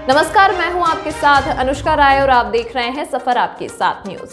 नमस्कार, मैं हूं आपके साथ अनुष्का राय और आप देख रहे हैं सफर आपके साथ न्यूज।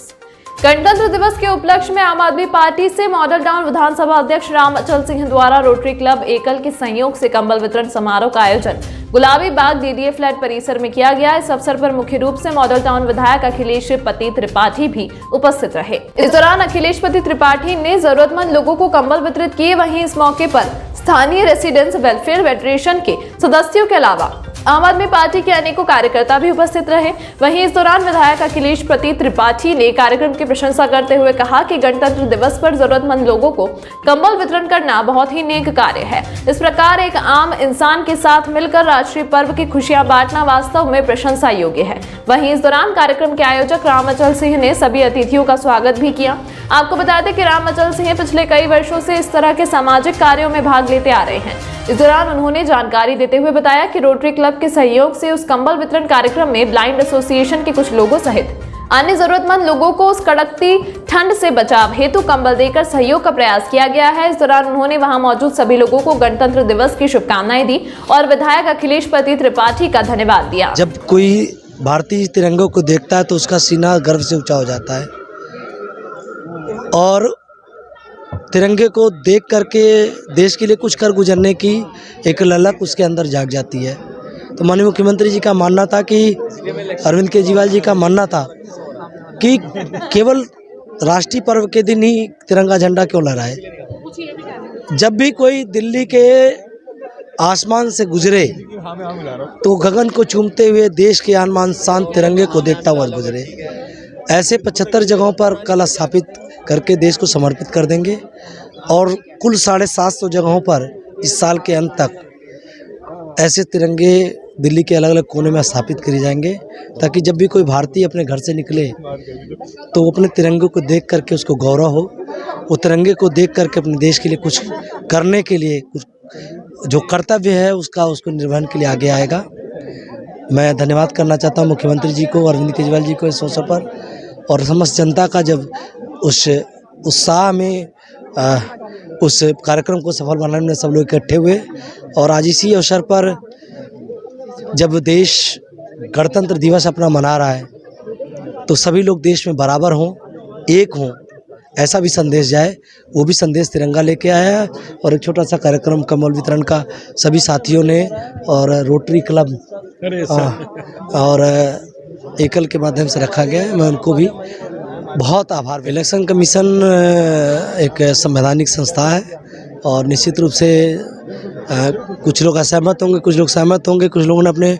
गणतंत्र दिवस के उपलक्ष्य में आम आदमी पार्टी से मॉडल टाउन विधानसभा अध्यक्ष राम अचल सिंह द्वारा रोटरी क्लब एकल के सहयोग से कंबल वितरण समारोह का आयोजन गुलाबी बाग डीडीए फ्लैट परिसर में किया गया। इस अवसर पर मुख्य रूप से मॉडल टाउन विधायक अखिलेश पति त्रिपाठी भी उपस्थित रहे। इस दौरान अखिलेश पति त्रिपाठी ने जरूरतमंद लोगों को कंबल वितरित किए। वहीं इस मौके पर स्थानीय रेसिडेंट्स वेलफेयर फेडरेशन के सदस्यों के अलावा आम आदमी पार्टी के अनेकों कार्यकर्ता भी उपस्थित रहे। वहीं इस दौरान विधायक अखिलेश पति त्रिपाठी ने कार्यक्रम की प्रशंसा करते हुए कहा कि गणतंत्र दिवस पर जरूरतमंद लोगों को कंबल वितरण करना बहुत ही नेक कार्य है। इस प्रकार एक आम इंसान के साथ मिलकर राष्ट्रीय पर्व की खुशियां बांटना वास्तव में प्रशंसा योग्य है। वहीं इस दौरान कार्यक्रम के आयोजक राम अचल सिंह ने सभी अतिथियों का स्वागत भी किया। आपको बता दें कि राम अचल सिंह पिछले कई वर्षों से इस तरह के सामाजिक कार्यों में भाग लेते आ रहे हैं। इस दौरान उन्होंने जानकारी देते हुए बताया कि रोटरी क्लब के सहयोग से उस कंबल वितरण कार्यक्रम में ब्लाइंड एसोसिएशन के कुछ लोगों सहित अन्य जरूरतमंद लोगों को उस कड़कती ठंड से बचाव हेतु कंबल देकर सहयोग का प्रयास किया गया है। इस दौरान उन्होंने वहां मौजूद सभी लोगों को गणतंत्र दिवस की शुभकामनाएं दी और विधायक अखिलेश पति त्रिपाठी का धन्यवाद दिया। जब कोई भारतीय तिरंगे को देखता है तो उसका सीना गर्व से ऊंचा हो जाता है और तिरंगे को देख करके देश के लिए कुछ कर गुजरने की एक ललक उसके अंदर जाग जाती है। तो माननीय मुख्यमंत्री जी का मानना था कि अरविंद केजरीवाल जी का मानना था कि केवल राष्ट्रीय पर्व के दिन ही तिरंगा झंडा क्यों लहराए। जब भी कोई दिल्ली के आसमान से गुजरे तो गगन को चूमते हुए देश के आन शान तिरंगे को देखता हुआ गुजरे। ऐसे 75 जगहों पर कला स्थापित करके देश को समर्पित कर देंगे और कुल 750 जगहों पर इस साल के अंत तक ऐसे तिरंगे दिल्ली के अलग अलग कोने में स्थापित किए जाएंगे, ताकि जब भी कोई भारतीय अपने घर से निकले तो वो अपने तिरंगे को देख करके उसको गौरव हो, वो तिरंगे को देख करके अपने देश के लिए कुछ करने के लिए कुछ जो कर्तव्य है उसको निर्वहन के लिए आगे आएगा। मैं धन्यवाद करना चाहता हूँ मुख्यमंत्री जी को, अरविंद केजरीवाल जी को इस अवसर पर और समस्त जनता का जब उस उत्साह में उस कार्यक्रम को सफल बनाने में सब लोग इकट्ठे हुए। और आज इसी अवसर पर जब देश गणतंत्र दिवस अपना मना रहा है तो सभी लोग देश में बराबर हों, एक हों, ऐसा भी संदेश जाए। वो भी संदेश तिरंगा लेके आया है और एक छोटा सा कार्यक्रम कंबल वितरण का सभी साथियों ने और रोटरी क्लब और एकल के माध्यम से रखा गया है। मैं उनको भी बहुत आभार। इलेक्शन कमीशन एक संवैधानिक संस्था है और निश्चित रूप से कुछ लोग असहमत होंगे, कुछ लोग सहमत होंगे, कुछ लोगों ने अपने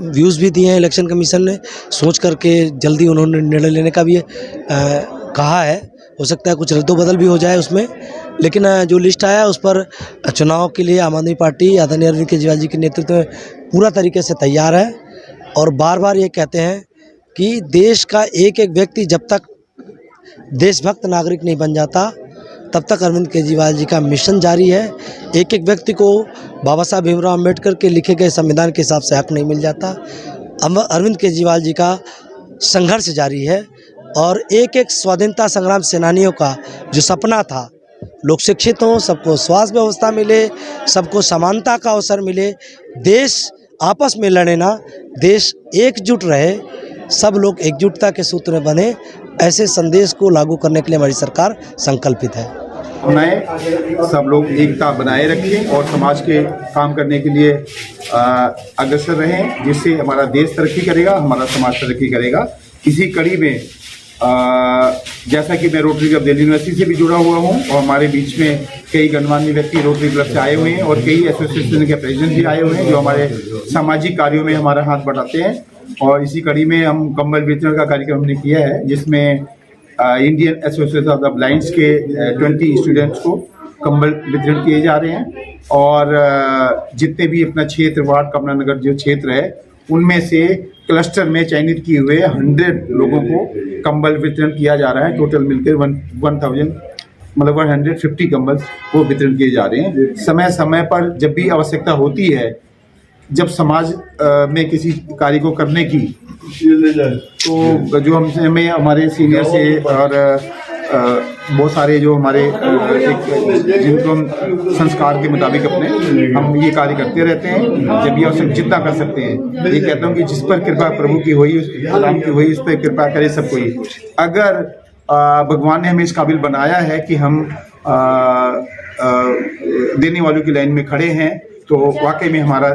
व्यूज़ भी दिए हैं। इलेक्शन कमीशन ने सोच करके जल्दी उन्होंने निर्णय लेने का भी कहा है। हो सकता है कुछ रद्दोबदल भी हो जाए उसमें, लेकिन जो लिस्ट आया उस पर चुनाव के लिए आम आदमी पार्टी आदरणीय अरविंद केजरीवाल जी के नेतृत्व में पूरा तरीके से तैयार है। और बार बार ये कहते हैं कि देश का एक एक व्यक्ति जब तक देशभक्त नागरिक नहीं बन जाता तब तक अरविंद केजरीवाल जी का मिशन जारी है। एक एक व्यक्ति को बाबा साहब भीमराव अम्बेडकर के लिखे गए संविधान के हिसाब से हक नहीं मिल जाता। अरविंद केजरीवाल जी का संघर्ष जारी है और एक एक स्वाधीनता संग्राम सेनानियों का जो सपना था, लोग शिक्षित हों, सबको स्वास्थ्य व्यवस्था मिले, सबको समानता का अवसर मिले, देश आपस में लड़े ना, देश एकजुट रहे, सब लोग एकजुटता के सूत्र में बने, ऐसे संदेश को लागू करने के लिए हमारी सरकार संकल्पित है। सब लोग एकता बनाए रखें और समाज के काम करने के लिए अग्रसर रहें, जिससे हमारा देश तरक्की करेगा, हमारा समाज तरक्की करेगा। इसी कड़ी में जैसा कि मैं रोटरी क्लब दिल्ली यूनिवर्सिटी से भी जुड़ा हुआ हूं और हमारे बीच में कई गणमान्य व्यक्ति रोटरी क्लब से आए हुए हैं और कई एसोसिएशन के प्रेसिडेंट भी आए हुए हैं जो हमारे सामाजिक कार्यों में हमारा हाथ बढ़ाते हैं। और इसी कड़ी में हम कंबल वितरण का कार्यक्रम हमने किया है, जिसमें Indian association of the blinds के 20 स्टूडेंट्स को कंबल वितरण किए जा रहे हैं। और जितने भी अपना क्षेत्र वार्ड कमला नगर जो क्षेत्र है उनमें से क्लस्टर में चयनित किए हुए 100 लोगों को कंबल वितरण किया जा रहा है। टोटल मिलकर 150 कंबल वो वितरण किए जा रहे हैं। समय समय पर जब भी आवश्यकता होती है, जब समाज में किसी कार्य को करने की, तो जो हमें हमारे सीनियर से और बहुत सारे जो हमारे जिनको हम संस्कार के मुताबिक अपने हम ये कार्य करते रहते हैं। जब ये अवसर जितना कर सकते हैं, ये कहता हूँ कि जिस पर कृपा प्रभु की हुई, राम की हुई, उस पर कृपा करे सब कोई। अगर भगवान ने हमें इस काबिल बनाया है कि हम देने वालों की लाइन में खड़े हैं, तो वाकई में हमारा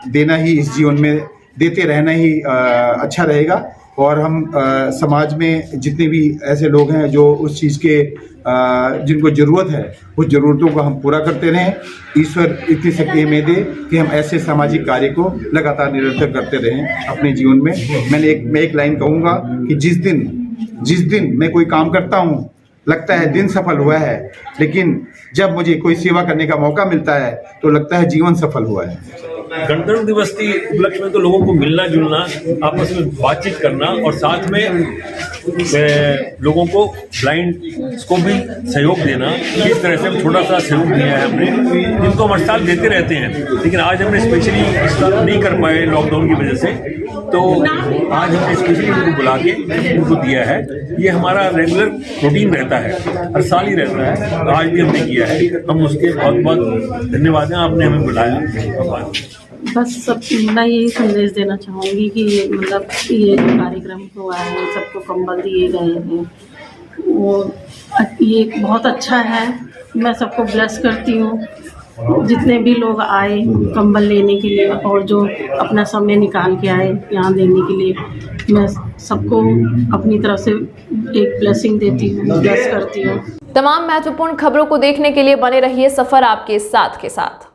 देना ही इस जीवन में देते रहना ही अच्छा रहेगा। और हम समाज में जितने भी ऐसे लोग हैं जो उस चीज़ के जिनको ज़रूरत है, उस ज़रूरतों को हम पूरा करते रहें। ईश्वर इतनी शक्ति हमें दे कि हम ऐसे सामाजिक कार्य को लगातार निरंतर करते रहें अपने जीवन में। मैं एक लाइन कहूँगा कि जिस दिन मैं कोई काम करता हूँ, लगता है दिन सफल हुआ है, लेकिन जब मुझे कोई सेवा करने का मौका मिलता है तो लगता है जीवन सफल हुआ है। गणतंत्र दिवस की उपलक्ष्य में तो लोगों को मिलना जुलना, आपस में बातचीत करना और साथ में लोगों को ब्लाइंड को भी सहयोग देना, इस तरह से छोटा सा सहयोग दिया है हमने, जिनको हम हर साल देते रहते हैं। लेकिन आज हमने स्पेशली इस साल नहीं कर पाए लॉकडाउन की वजह से, तो आज हमने स्पेशली उनको बुला के उनको दिया है। ये हमारा रेगुलर रूटीन रहता है, हर साल ही रहता है, आज भी हमने किया है। हम उसके बहुत बहुत धन्यवाद हैं, आपने हमें बुलाया। बस सब मैं यही संदेश देना चाहूँगी कि मतलब ये जो कार्यक्रम हुआ है, सबको कंबल दिए गए हैं, वो ये बहुत अच्छा है। मैं सबको ब्लेस करती हूँ, जितने भी लोग आए कंबल लेने के लिए और जो अपना समय निकाल के आए यहाँ देने के लिए, मैं सबको अपनी तरफ से एक ब्लेसिंग देती हूँ, ब्लेस करती हूँ। तमाम महत्वपूर्ण खबरों को देखने के लिए बने रहिए सफर आपके साथ के साथ।